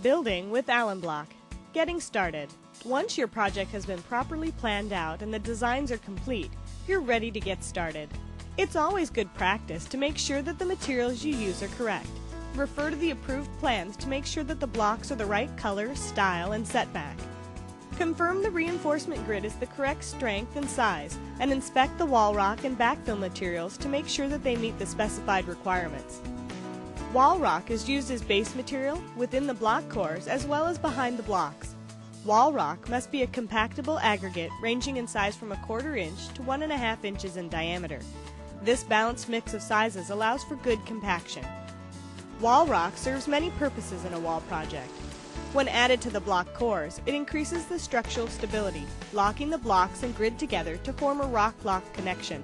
Building with Allan block. Getting started. Once your project has been properly planned out and the designs are complete, you're ready to get started. It's always good practice to make sure that the materials you use are correct. Refer to the approved plans to make sure that the blocks are the right color, style, and setback. Confirm the reinforcement grid is the correct strength and size, and inspect the wall rock and backfill materials to make sure that they meet the specified requirements. Wall rock is used as base material within the block cores as well as behind the blocks. Wall rock must be a compactable aggregate ranging in size from 1/4 inch to 1.5 inches in diameter. This balanced mix of sizes allows for good compaction. Wall rock serves many purposes in a wall project. When added to the block cores, it increases the structural stability, locking the blocks and grid together to form a rock-block connection.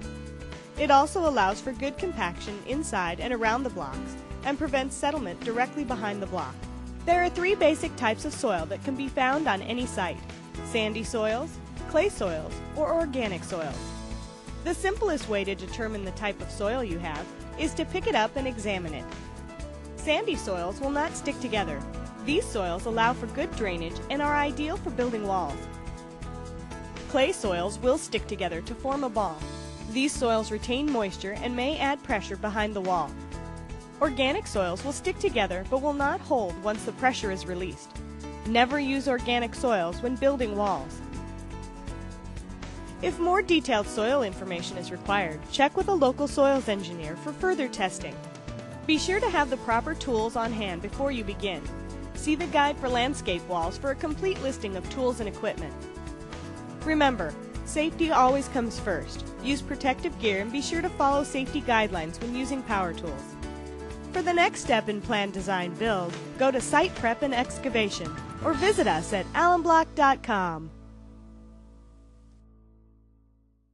It also allows for good compaction inside and around the blocks, and prevents settlement directly behind the block. There are 3 basic types of soil that can be found on any site: sandy soils, clay soils, or organic soils. The simplest way to determine the type of soil you have is to pick it up and examine it. Sandy soils will not stick together. These soils allow for good drainage and are ideal for building walls. Clay soils will stick together to form a ball. These soils retain moisture and may add pressure behind the wall. Organic soils will stick together but will not hold once the pressure is released. Never use organic soils when building walls. If more detailed soil information is required, check with a local soils engineer for further testing. Be sure to have the proper tools on hand before you begin. See the guide for landscape walls for a complete listing of tools and equipment. Remember, safety always comes first. Use protective gear and be sure to follow safety guidelines when using power tools. For the next step in Plan, Design, Build, go to Site Prep and Excavation or visit us at allanblock.com.